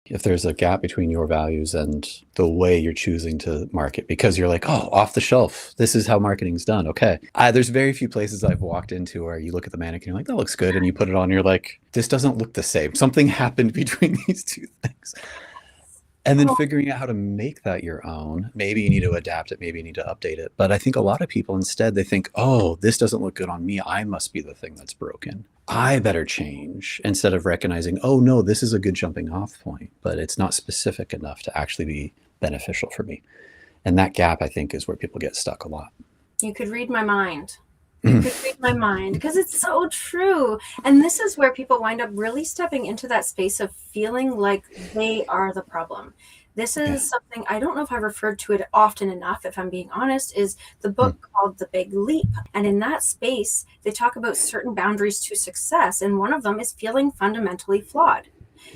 if there's a gap between your values and the way you're choosing to market because you're like, oh, off the shelf, this is how marketing's done. Okay. There's very few places I've walked into where you look at the mannequin, you're like, that looks good. And you put it on, you're like, this doesn't look the same. Something happened between these two things. And then Oh, figuring out how to make that your own. Maybe you need to adapt it, maybe you need to update it. But I think a lot of people instead, they think, oh, this doesn't look good on me. I must be the thing that's broken. I better change, instead of recognizing, oh, no, this is a good jumping off point, but it's not specific enough to actually be beneficial for me. And that gap, I think, is where people get stuck a lot. you could read my mind. You could read my mind because it's so true. And this is where people wind up really stepping into that space of feeling like they are the problem. This Yeah. is something I don't know if I referred to it often enough, if I'm being honest, is the Mm. book called The Big Leap. And in that space, they talk about certain boundaries to success. And one of them is feeling fundamentally flawed.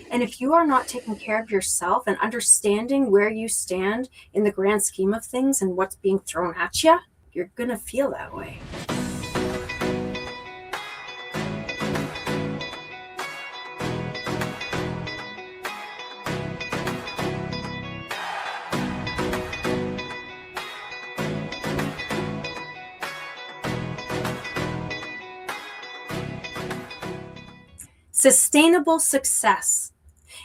And if you are not taking care of yourself and understanding where you stand in the grand scheme of things and what's being thrown at you, you're going to feel that way. Sustainable success.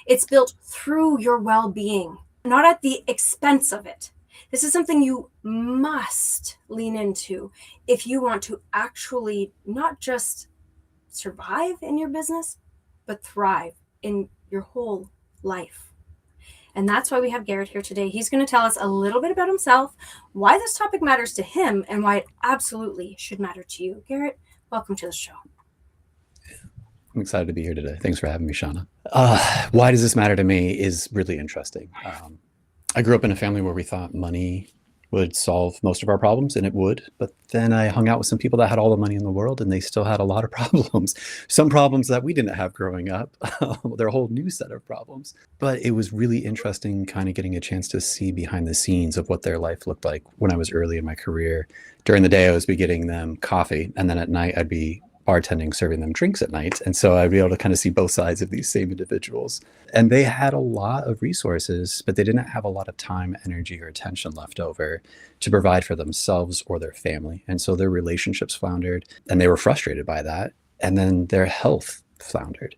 It's built through your well-being, not at the expense of it. This is something you must lean into if you want to actually not just survive in your business, but thrive in your whole life. And that's why we have Garrett here today. He's going to tell us a little bit about himself, why this topic matters to him, and why it absolutely should matter to you. Garrett, welcome to the show. I'm excited to be here today. Thanks for having me, Shauna. Why does this matter to me is really interesting. I grew up in a family where we thought money would solve most of our problems, and it would. But then I hung out with some people that had all the money in the world, and they still had a lot of problems. Some problems that we didn't have growing up. They're a whole new set of problems. But it was really interesting kind of getting a chance to see behind the scenes of what their life looked like when I was early in my career. During the day, I was be getting them coffee, and then at night, I'd be bartending, serving them drinks at night. And so I'd be able to kind of see both sides of these same individuals. And they had a lot of resources, but they didn't have a lot of time, energy, or attention left over to provide for themselves or their family. And so their relationships floundered, and they were frustrated by that. And then their health floundered.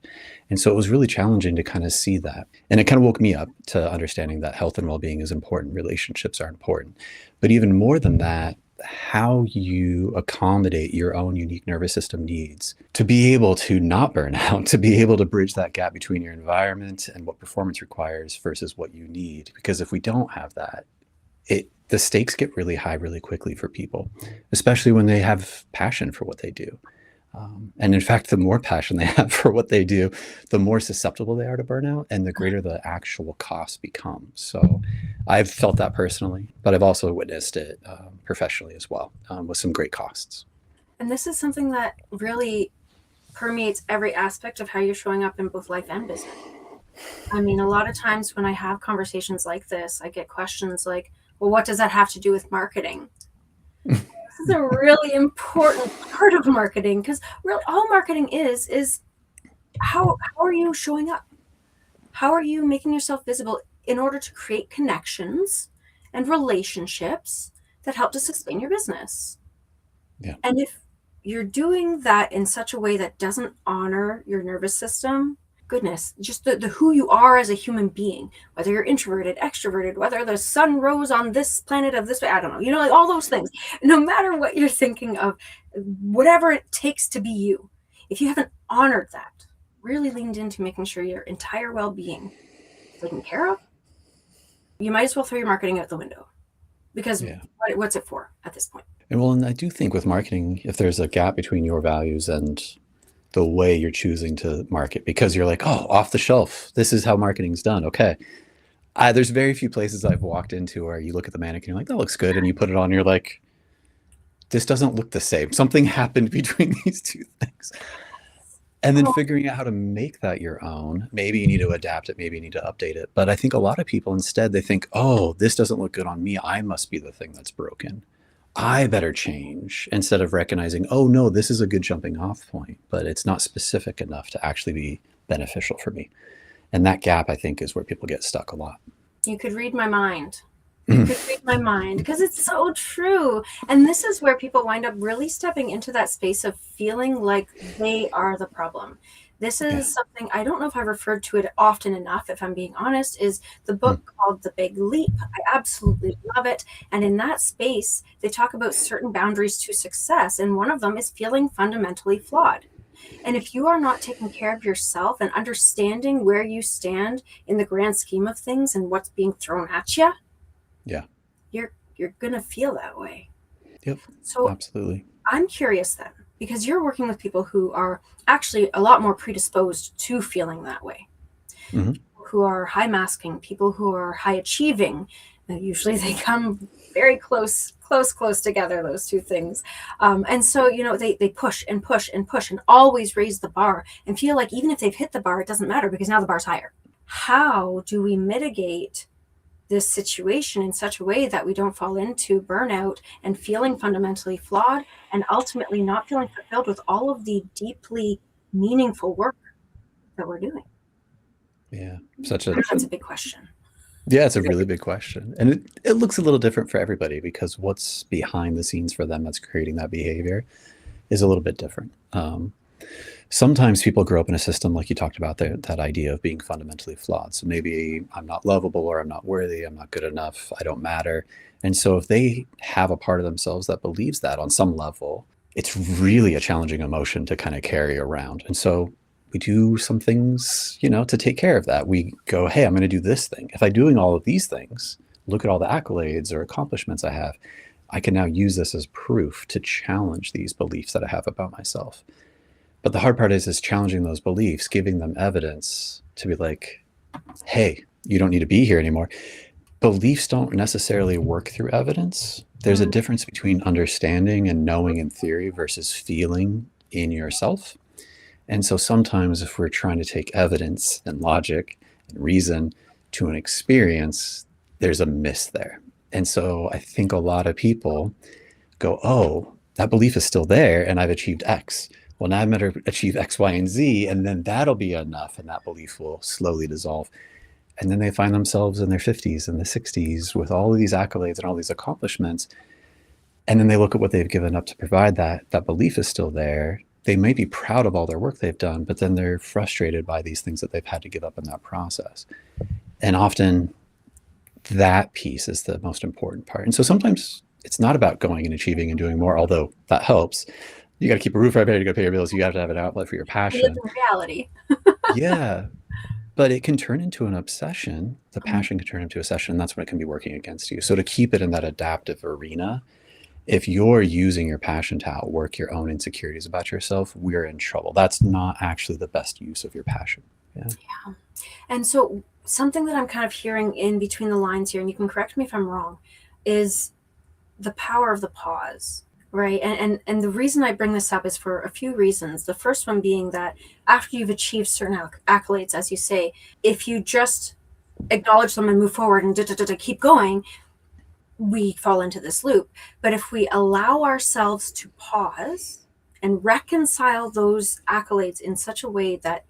And so it was really challenging to kind of see that. And it kind of woke me up to understanding that health and well-being is important. Relationships are important. But even more than that, how you accommodate your own unique nervous system needs to be able to not burn out, to be able to bridge that gap between your environment and what performance requires versus what you need. Because if we don't have that, the stakes get really high really quickly for people, especially when they have passion for what they do. And in fact, the more passion they have for what they do, the more susceptible they are to burnout and the greater the actual cost becomes. So I've felt that personally, but I've also witnessed it professionally as well, with some great costs. And this is something that really permeates every aspect of how you're showing up in both life and business. I mean, a lot of times when I have conversations like this, I get questions like, well, what does that have to do with marketing? This is a really important part of marketing, because really all marketing is how are you showing up? How are you making yourself visible in order to create connections and relationships that help to sustain your business? Yeah. And if you're doing that in such a way that doesn't honor your nervous system, goodness, just the who you are as a human being, whether you're introverted, extroverted, whether the sun rose on this planet of this way, I don't know, like all those things, no matter what you're thinking of, whatever it takes to be you, if you haven't honored that, really leaned into making sure your entire well-being is taken care of, you might as well throw your marketing out the window, because Yeah. what's it for at this point? And I do think with marketing, if there's a gap between your values and the way you're choosing to market, because you're like, oh, off the shelf, this is how marketing's done. Okay. There's very few places I've walked into where you look at the mannequin, you're like, that looks good. And you put it on, you're like, this doesn't look the same. Something happened between these two things. And then figuring out how to make that your own. Maybe you need to adapt it, maybe you need to update it. But I think a lot of people instead, they think, oh, this doesn't look good on me. I must be the thing that's broken. I better change, instead of recognizing, oh, no, this is a good jumping off point, but it's not specific enough to actually be beneficial for me. And that gap, I think, is where people get stuck a lot. You could read my mind. You could read my mind, because it's so true. And this is where people wind up really stepping into that space of feeling like they are the problem. This Yeah. is something, I don't know if I've referred to it often enough, if I'm being honest, is the Mm. book called The Big Leap. I absolutely love it. And in that space, they talk about certain boundaries to success. And one of them is feeling fundamentally flawed. And if you are not taking care of yourself and understanding where you stand in the grand scheme of things and what's being thrown at you, Yeah. you're gonna feel that way. Yep. So Absolutely. I'm curious then, because you're working with people who are actually a lot more predisposed to feeling that way, Hmm. who are high masking, people who are high achieving. Usually they come very close together, those two things. And so, they push and push and push and always raise the bar and feel like even if they've hit the bar, it doesn't matter because now the bar's higher. How do we mitigate this situation in such a way that we don't fall into burnout and feeling fundamentally flawed and ultimately not feeling fulfilled with all of the deeply meaningful work that we're doing? Yeah. I know that's a big question. Yeah, it's a really big question. And it looks a little different for everybody because what's behind the scenes for them that's creating that behavior is a little bit different. Sometimes people grow up in a system like you talked about there, that idea of being fundamentally flawed. So maybe I'm not lovable or I'm not worthy, I'm not good enough, I don't matter. And so if they have a part of themselves that believes that on some level, it's really a challenging emotion to kind of carry around. And so we do some things, to take care of that. We go, hey, I'm going to do this thing. If I'm doing all of these things, look at all the accolades or accomplishments I have. I can now use this as proof to challenge these beliefs that I have about myself. But the hard part is challenging those beliefs, giving them evidence to be like, hey, you don't need to be here anymore. Beliefs don't necessarily work through evidence. There's a difference between understanding and knowing in theory versus feeling in yourself. And so sometimes if we're trying to take evidence and logic and reason to an experience, there's a miss there. And so I think a lot of people go, oh, that belief is still there and I've achieved X. Well, now I'm going to achieve X, Y, and Z, and then that'll be enough, and that belief will slowly dissolve. And then they find themselves in their 50s and the 60s with all of these accolades and all these accomplishments. And then they look at what they've given up to provide that. That belief is still there. They may be proud of all their work they've done, but then they're frustrated by these things that they've had to give up in that process. And often that piece is the most important part. And so sometimes it's not about going and achieving and doing more, although that helps. You got to keep a roof over your head to go pay your bills. You have to have an outlet for your passion. We live in reality. Yeah. But it can turn into an obsession. The passion can turn into a session, and that's when it can be working against you. So to keep it in that adaptive arena, if you're using your passion to outwork your own insecurities about yourself, we're in trouble. That's not actually the best use of your passion. Yeah. And so something that I'm kind of hearing in between the lines here, and you can correct me if I'm wrong, is the power of the pause. Right. And the reason I bring this up is for a few reasons. The first one being that after you've achieved certain accolades, as you say, if you just acknowledge them and move forward and keep going, we fall into this loop. But if we allow ourselves to pause and reconcile those accolades in such a way that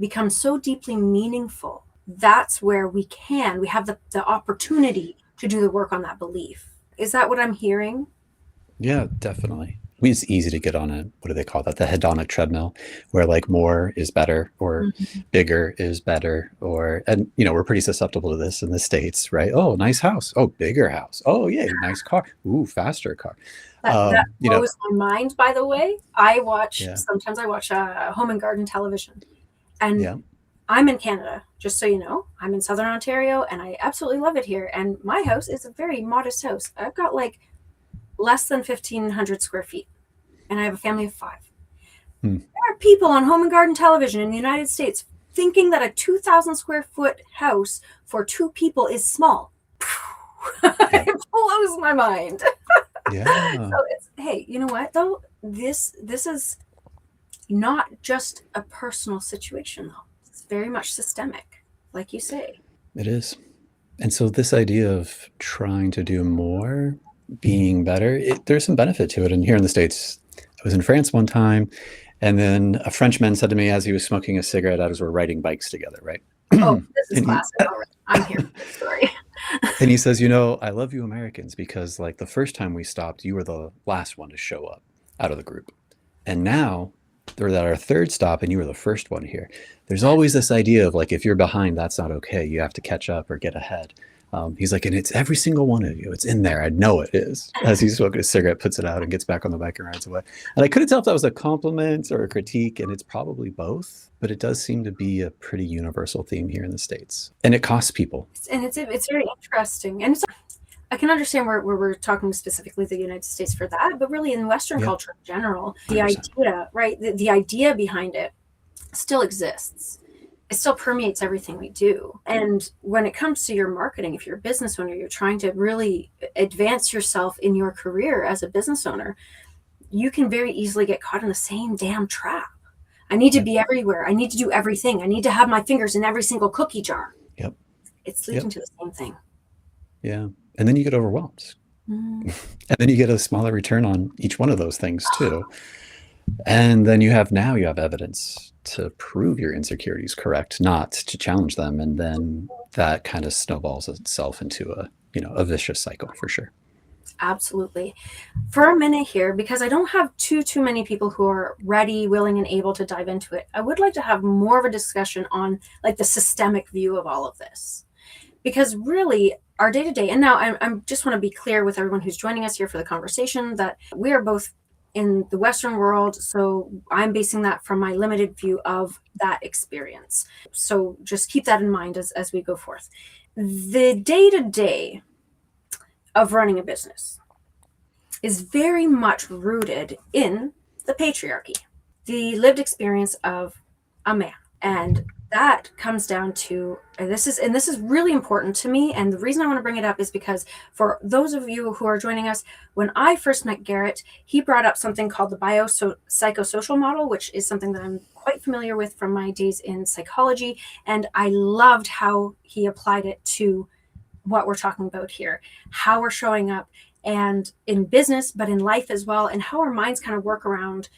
becomes so deeply meaningful, that's where we have the opportunity to do the work on that belief. Is that what I'm hearing? Yeah, definitely. It's easy to get on what do they call that? The hedonic treadmill, where like more is better or bigger is better. And we're pretty susceptible to this in the States, right? Oh, nice house. Oh, bigger house. Oh, yeah, nice car. Ooh, faster car. That blows my mind, by the way. Yeah. Sometimes I watch home and garden television. And Yeah. I'm in Canada, just so you know. I'm in Southern Ontario, and I absolutely love it here. And my house is a very modest house. I've got like less than 1,500 square feet, and I have a family of 5. There are people on home and garden television in the United States thinking that a 2,000 square foot house for 2 people is small. It blows my mind. Yeah. So hey, you know what though? This is not just a personal situation though. It's very much systemic, like you say. It is. And so this idea of trying to do more, being better, there's some benefit to it. And here in the States, I was in France one time, and then a Frenchman said to me as he was smoking a cigarette as we're riding bikes together, right? Oh, this is and he classic already. I'm here for this story. and he says, I love you Americans because like the first time we stopped, you were the last one to show up out of the group. And now they're at our third stop and you were the first one here. There's always this idea of like, if you're behind, that's not okay. You have to catch up or get ahead. He's like, and it's every single one of you. It's in there. I know it is. As he's smoking a cigarette, puts it out and gets back on the bike and rides away. And I couldn't tell if that was a compliment or a critique, and it's probably both. But it does seem to be a pretty universal theme here in the States. And it costs people. And it's very interesting. And I can understand where we're talking specifically the United States for that, but really in Western culture in general, the 100%. idea, right, the idea behind it still exists. It still permeates everything we do. And when it comes to your marketing, if you're a business owner, you're trying to really advance yourself in your career as a business owner, you can very easily get caught in the same damn trap. I need to be everywhere. I need to do everything. I need to have my fingers in every single cookie jar. Yep. It's leading to the same thing. Yeah. And then you get overwhelmed. And then you get a smaller return on each one of those things too. And then you have evidence to prove your insecurities correct, not to challenge them. And then that kind of snowballs itself into a vicious cycle for sure. Absolutely. For a minute here, because I don't have too many people who are ready, willing, and able to dive into it, I would like to have more of a discussion on like the systemic view of all of this. Because really, our day-to-day, and now I just want to be clear with everyone who's joining us here for the conversation that we are both in the Western world, so I'm basing that from my limited view of that experience. So just keep that in mind as we go forth. The day-to-day of running a business is very much rooted in the patriarchy, the lived experience of a man. And that comes down to, this is really important to me. And the reason I want to bring it up is because for those of you who are joining us, when I first met Garrett, he brought up something called the biopsychosocial model, which is something that I'm quite familiar with from my days in psychology. And I loved how he applied it to what we're talking about here, how we're showing up and in business, but in life as well, and how our minds kind of work around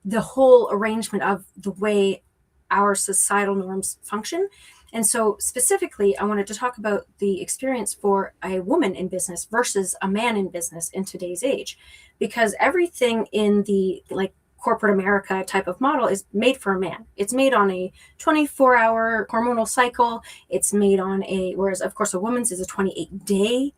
the whole arrangement of the way our societal norms function. And so specifically, I wanted to talk about the experience for a woman in business versus a man in business in today's age, because everything in the like corporate America type of model is made for a man. It's made on a 24-hour hormonal cycle. It's made on whereas of course a woman's is a 28-day,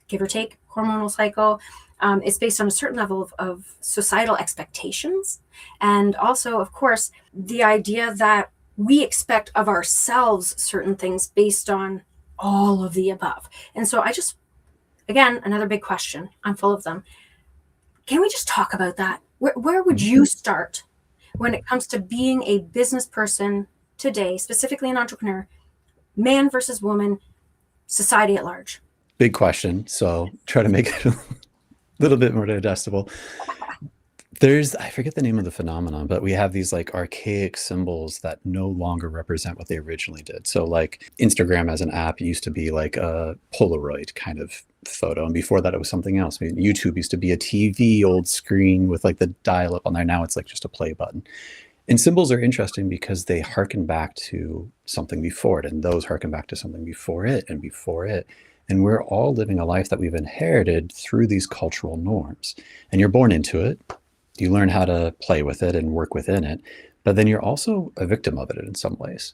give or take, hormonal cycle. It's based on a certain level of societal expectations. And also, of course, the idea that we expect of ourselves certain things based on all of the above. And so again, another big question. I'm full of them. Can we just talk about that? Where would you start when it comes to being a business person today, specifically an entrepreneur, man versus woman, society at large? Big question. So try to make it a little bit more digestible. I forget the name of the phenomenon, but we have these like archaic symbols that no longer represent what they originally did. So like Instagram as an app used to be like a Polaroid kind of photo. And before that, it was something else. I mean, YouTube used to be a TV old screen with like the dial up on there. Now it's like just a play button. And symbols are interesting because they harken back to something before it, and those harken back to something before it and before it. And we're all living a life that we've inherited through these cultural norms. And you're born into it. You learn how to play with it and work within it, but then you're also a victim of it in some ways.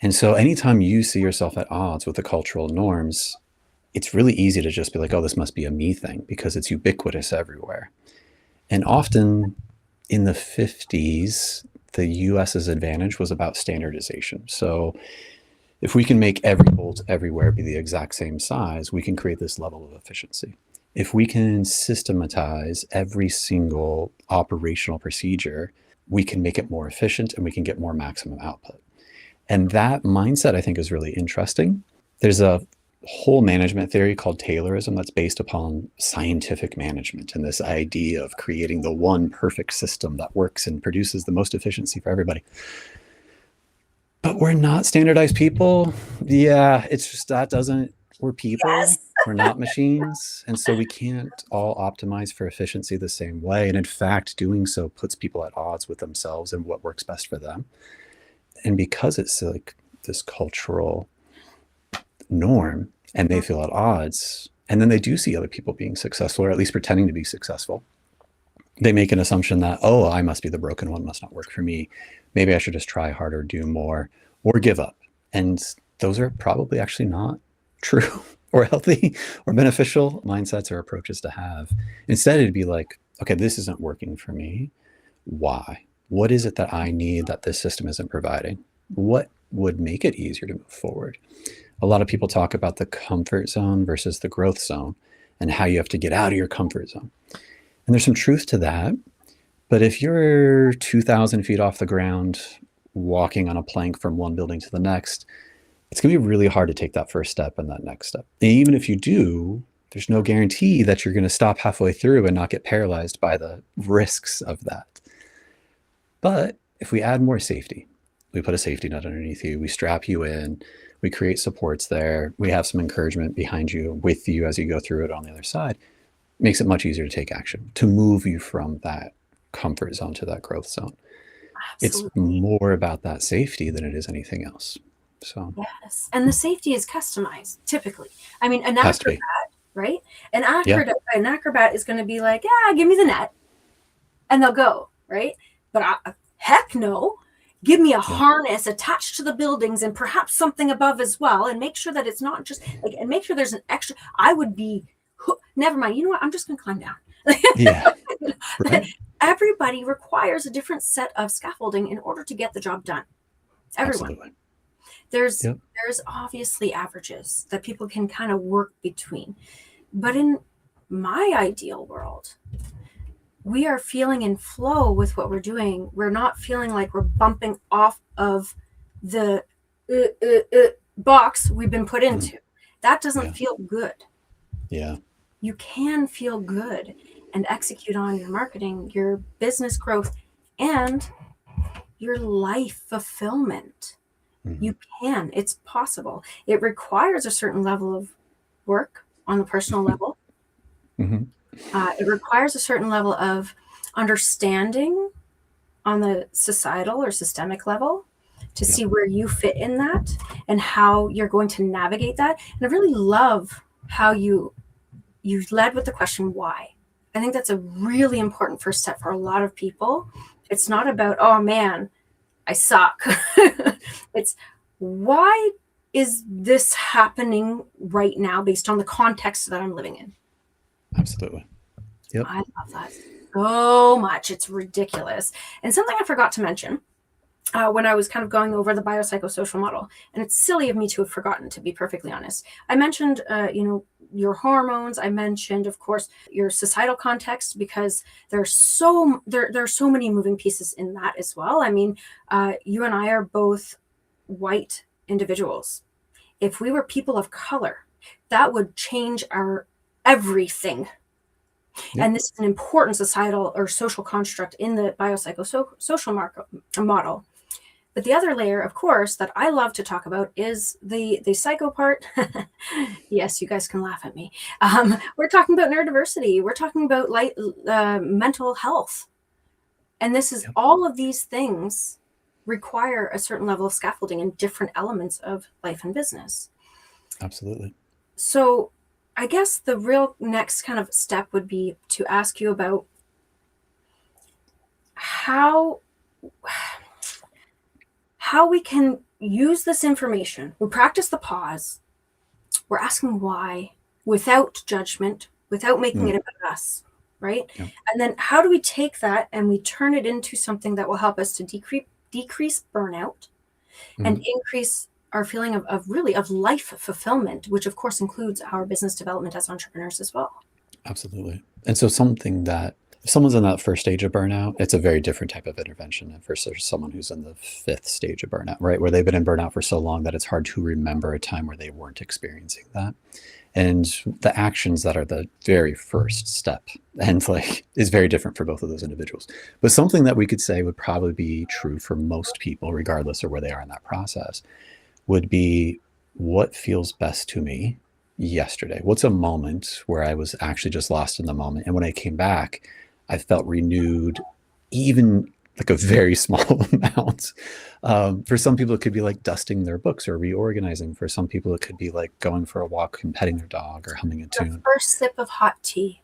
And so anytime you see yourself at odds with the cultural norms, it's really easy to just be like, oh, this must be a me thing, because it's ubiquitous everywhere. And often in the 50s, the US's advantage was about standardization. So if we can make every bolt everywhere be the exact same size, we can create this level of efficiency. If we can systematize every single operational procedure, we can make it more efficient and we can get more maximum output. And that mindset, I think, is really interesting. There's a whole management theory called Taylorism that's based upon scientific management and this idea of creating the one perfect system that works and produces the most efficiency for everybody. But we're not standardized people. Yeah, it's just we're people. Yes. We're not machines. And so we can't all optimize for efficiency the same way. And in fact, doing so puts people at odds with themselves and what works best for them. And because it's like this cultural norm, and they feel at odds, and then they do see other people being successful, or at least pretending to be successful. They make an assumption that, oh, I must be the broken one, must not work for me. Maybe I should just try harder, do more, or give up. And those are probably actually not true or healthy or beneficial mindsets or approaches to have. Instead, it'd be like, okay, this isn't working for me. Why? What is it that I need that this system isn't providing? What would make it easier to move forward? A lot of people talk about the comfort zone versus the growth zone and how you have to get out of your comfort zone. And there's some truth to that. But if you're 2,000 feet off the ground, walking on a plank from one building to the next, it's going to be really hard to take that first step and that next step. And even if you do, there's no guarantee that you're going to stop halfway through and not get paralyzed by the risks of that. But if we add more safety, we put a safety net underneath you, we strap you in, we create supports there, we have some encouragement behind you, with you as you go through it on the other side, makes it much easier to take action, to move you from that comfort zone to that growth zone. Absolutely. It's more about that safety than it is anything else. So yes, and the safety is customized typically. I mean, an has to be. acrobat, right? Yeah. An acrobat is going to be like, yeah, give me the net, and they'll go, right? But heck no, give me a harness attached to the buildings and perhaps something above as well, and make sure that it's not just like, and make sure there's an extra. I would be, never mind. You know what? I'm just going to climb down. Yeah. Right. Everybody requires a different set of scaffolding in order to get the job done. Everyone. Absolutely. There's obviously averages that people can kind of work between. But in my ideal world, we are feeling in flow with what we're doing. We're not feeling like we're bumping off of the box we've been put into. That doesn't feel good. Yeah. You can feel good and execute on your marketing, your business growth, and your life fulfillment. You can. It's possible. It requires a certain level of work on the personal level. It requires a certain level of understanding on the societal or systemic level to see where you fit in that and how you're going to navigate that. And I really love how you led with the question, why? I think that's a really important first step for a lot of people. It's not about, oh man, I suck. It's, why is this happening right now based on the context that I'm living in? Absolutely. Yep. I love that so much. It's ridiculous. And something I forgot to mention when I was kind of going over the biopsychosocial model, and it's silly of me to have forgotten, to be perfectly honest. I mentioned, your hormones. I mentioned, of course, your societal context, because there are so many moving pieces in that as well. I mean, you and I are both white individuals. If we were people of color, that would change our everything. Yep. And this is an important societal or social construct in the biopsychosocial model. But the other layer, of course, that I love to talk about is the psycho part. Yes, you guys can laugh at me. We're talking about neurodiversity. We're talking about mental health. And this is all of these things require a certain level of scaffolding in different elements of life and business. Absolutely. So I guess the real next kind of step would be to ask you about how we can use this information. We practice the pause. We're asking why without judgment, without making it about us, right? Yeah. And then how do we take that and we turn it into something that will help us to decrease burnout and increase our feeling of life fulfillment, which of course includes our business development as entrepreneurs as well. Absolutely. And so something that if someone's in that first stage of burnout, it's a very different type of intervention versus someone who's in the fifth stage of burnout, right? Where they've been in burnout for so long that it's hard to remember a time where they weren't experiencing that. And the actions that are the very first step and is very different for both of those individuals. But something that we could say would probably be true for most people, regardless of where they are in that process, would be, what feels best to me yesterday? What's a moment where I was actually just lost in the moment? And when I came back, I felt renewed, even like a very small amount. For some people, it could be like dusting their books or reorganizing. For some people, it could be like going for a walk and petting their dog or humming a The tune, first sip of hot tea.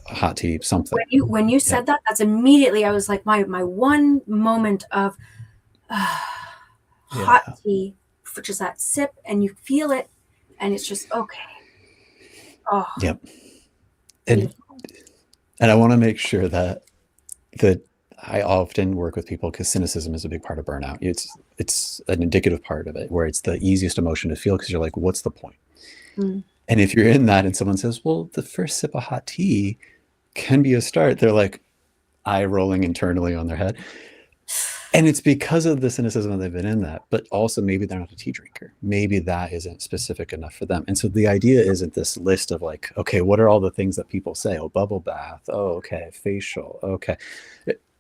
a hot tea, something. When you Yeah. said that, that's immediately I was like my one moment of hot Yeah. tea, which is that sip, and you feel it, and it's just okay. Oh, Yep. And beautiful. and I want to make sure that I often work with people because cynicism is a big part of burnout. It's an indicative part of it where it's the easiest emotion to feel because you're like, what's the point? Mm. And if you're in that and someone says, well, the first sip of hot tea can be a start, they're like eye rolling internally on their head. And it's because of the cynicism that they've been in that, but also maybe they're not a tea drinker. Maybe that isn't specific enough for them. And so the idea isn't this list of like, okay, what are all the things that people say? Oh, bubble bath. Oh, okay. Facial. Okay.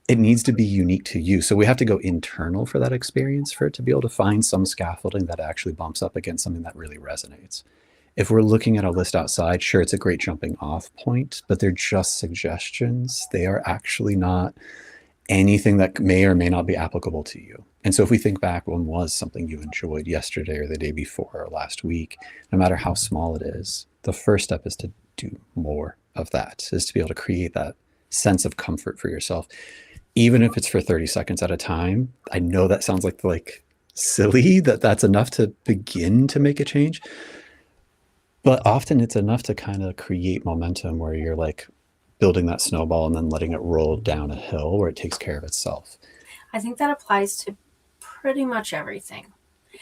It needs to be unique to you. So we have to go internal for that experience for it to be able to find some scaffolding that actually bumps up against something that really resonates. If we're looking at a list outside, sure, it's a great jumping off point, but they're just suggestions. They are actually not anything that may or may not be applicable to you. And so if we think back, when was something you enjoyed yesterday or the day before or last week, no matter how small it is, the first step is to do more of that, is to be able to create that sense of comfort for yourself, even if it's for 30 seconds at a time. I know that sounds like silly that that's enough to begin to make a change, but often it's enough to kind of create momentum where you're like building that snowball and then letting it roll down a hill where it takes care of itself. I think that applies to pretty much everything.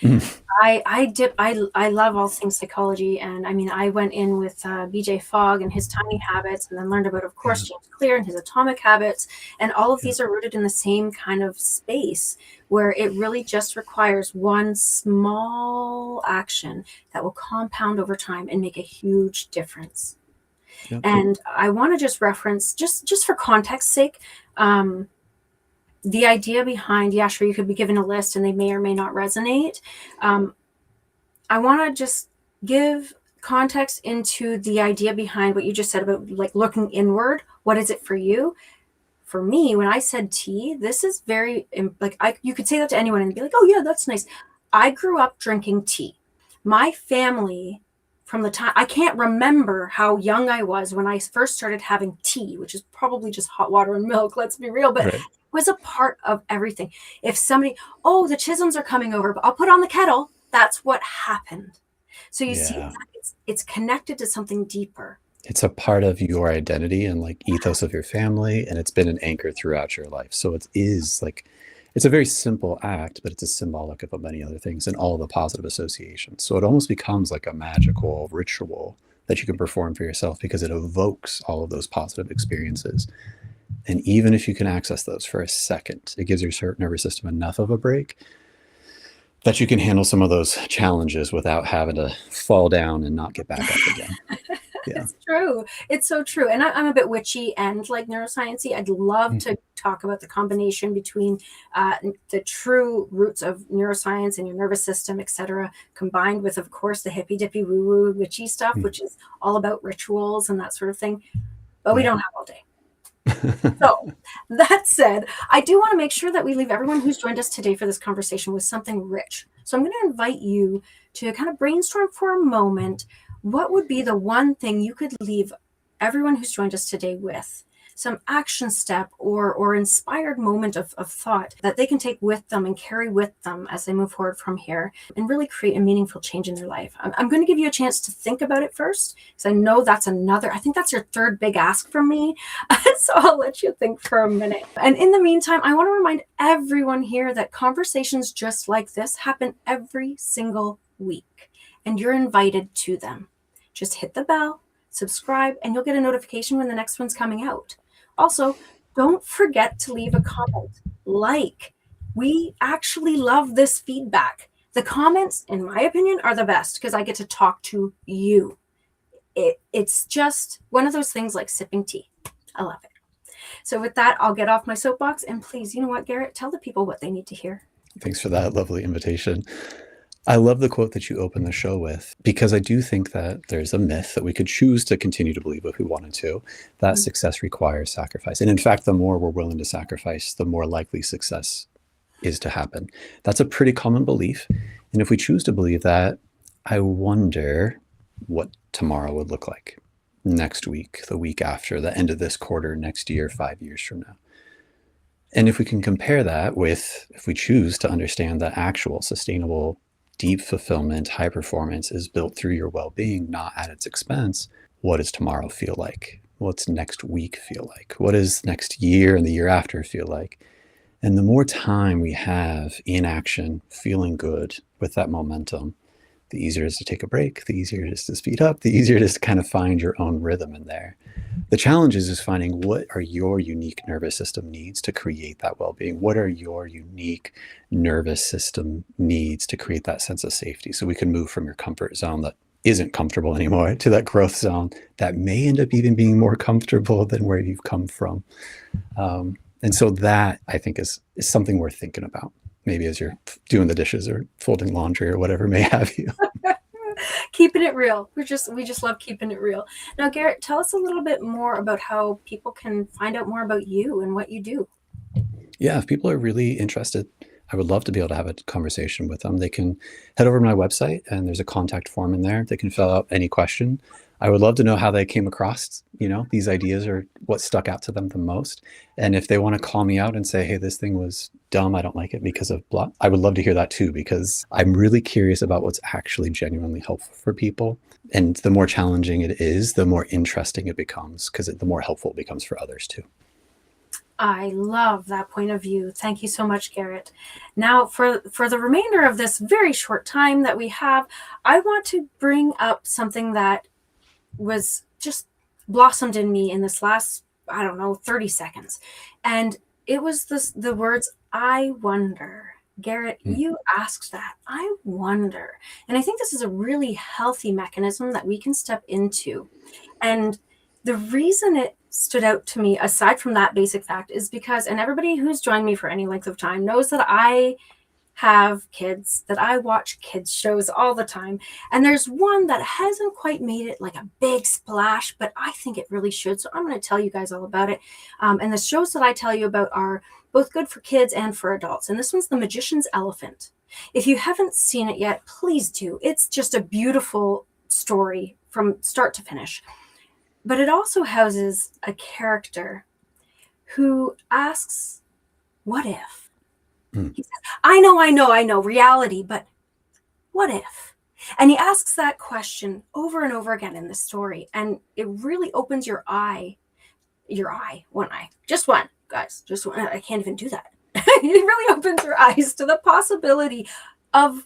Mm. I love all things psychology, and I mean I went in with BJ Fogg and his tiny habits, and then learned about, of course, Yeah. James Clear and his atomic habits, and all of Yeah. these are rooted in the same kind of space where it really just requires one small action that will compound over time and make a huge difference. Yep. And I want to just reference, just for context's sake, the idea behind, yeah, sure, you could be given a list and they may or may not resonate. I want to just give context into the idea behind what you just said about like looking inward. What is it for you? For me, when I said tea, this is very like you could say that to anyone and be like, oh yeah, that's nice. I grew up drinking tea. My family, from the time I can't remember how young I was when I first started having tea, which is probably just hot water and milk, let's be real, but Right. it was a part of everything. If somebody, oh, the Chisholms are coming over, but I'll put on the kettle, that's what happened. So you see, Yeah. it's connected to something deeper. It's a part of your identity and like ethos of your family, and it's been an anchor throughout your life. So it is like, it's a very simple act, but it's a symbolic of many other things and all the positive associations. So it almost becomes like a magical ritual that you can perform for yourself because it evokes all of those positive experiences. And even if you can access those for a second, it gives your nervous system enough of a break that you can handle some of those challenges without having to fall down and not get back up again. Yeah. It's true. It's so true. And I'm a bit witchy and like neuroscience-y. I'd love to talk about the combination between the true roots of neuroscience and your nervous system, etc., combined with, of course, the hippy dippy woo woo witchy stuff, which is all about rituals and that sort of thing. But we don't have all day. So that said, I do want to make sure that we leave everyone who's joined us today for this conversation with something rich. So I'm going to invite you to kind of brainstorm for a moment. What would be the one thing you could leave everyone who's joined us today with? Some action step or inspired moment of thought that they can take with them and carry with them as they move forward from here and really create a meaningful change in their life. I'm going to give you a chance to think about it first, because I know I think that's your third big ask from me. So I'll let you think for a minute. And in the meantime, I want to remind everyone here that conversations just like this happen every single week, and you're invited to them. Just hit the bell, subscribe, and you'll get a notification when the next one's coming out. Also, don't forget to leave a comment. We actually love this feedback. The comments, in my opinion, are the best because I get to talk to you. It's just one of those things like sipping tea. I love it. So with that, I'll get off my soapbox, and please, you know what, Garrett, tell the people what they need to hear. Thanks for that lovely invitation. I love the quote that you opened the show with, because I do think that there's a myth that we could choose to continue to believe if we wanted to, that Mm. success requires sacrifice. And in fact, the more we're willing to sacrifice, the more likely success is to happen. That's a pretty common belief. And if we choose to believe that, I wonder what tomorrow would look like, next week, the week after, the end of this quarter, next year, 5 years from now. And if we can compare that with, if we choose to understand that actual sustainable, deep fulfillment, high performance is built through your well being, not at its expense, what does tomorrow feel like? What's next week feel like? What does next year and the year after feel like? And the more time we have in action, feeling good with that momentum, the easier it is to take a break, the easier it is to speed up, the easier it is to kind of find your own rhythm in there. The challenge is finding what are your unique nervous system needs to create that well-being. What are your unique nervous system needs to create that sense of safety, so we can move from your comfort zone that isn't comfortable anymore to that growth zone that may end up even being more comfortable than where you've come from. And so that, I think, is something worth thinking about, maybe as you're doing the dishes or folding laundry or whatever may have you. Keeping it real. We just love keeping it real. Now, Garrett, tell us a little bit more about how people can find out more about you and what you do. Yeah, if people are really interested, I would love to be able to have a conversation with them. They can head over to my website, and there's a contact form in there. They can fill out any question. I would love to know how they came across, these ideas, or what stuck out to them the most. And if they want to call me out and say, hey, this thing was dumb, I don't like it because of blah, I would love to hear that too, because I'm really curious about what's actually genuinely helpful for people. And the more challenging it is, the more interesting it becomes, because the more helpful it becomes for others too. I love that point of view. Thank you so much, Garrett. Now, for the remainder of this very short time that we have, I want to bring up something that was just blossomed in me in this last, I don't know, 30 seconds. And it was the words, I wonder. Garrett, you asked that. I wonder. And I think this is a really healthy mechanism that we can step into. And the reason it stood out to me, aside from that basic fact, is because, and everybody who's joined me for any length of time knows that I have kids, that I watch kids shows all the time. And there's one that hasn't quite made it like a big splash, but I think it really should. So I'm going to tell you guys all about it. And the shows that I tell you about are both good for kids and for adults. And this one's The Magician's Elephant. If you haven't seen it yet, please do. It's just a beautiful story from start to finish. But it also houses a character who asks, what if? He says, I know, reality, but what if? And he asks that question over and over again in the story. And it really opens your one eye, just one, guys, just one. I can't even do that. It really opens your eyes to the possibility of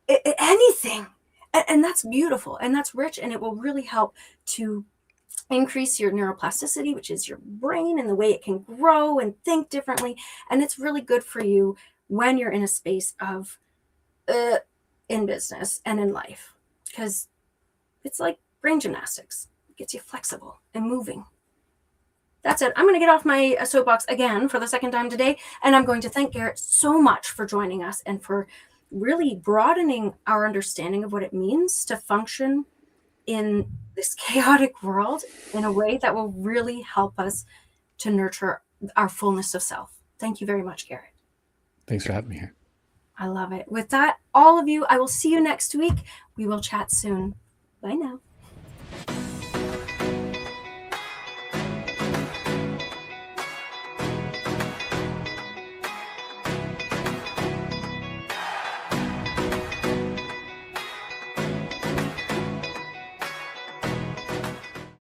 anything. And that's beautiful, and that's rich, and it will really help to increase your neuroplasticity, which is your brain and the way it can grow and think differently. And it's really good for you when you're in a space of in business and in life, because it's like brain gymnastics. It gets you flexible and moving. That's it. I'm going to get off my soapbox again for the second time today, and I'm going to thank Garrett so much for joining us and for really broadening our understanding of what it means to function in this chaotic world in a way that will really help us to nurture our fullness of self. Thank you very much, Garrett. Thanks for having me here. I love it. With that, all of you, I will see you next week. We will chat soon. Bye now.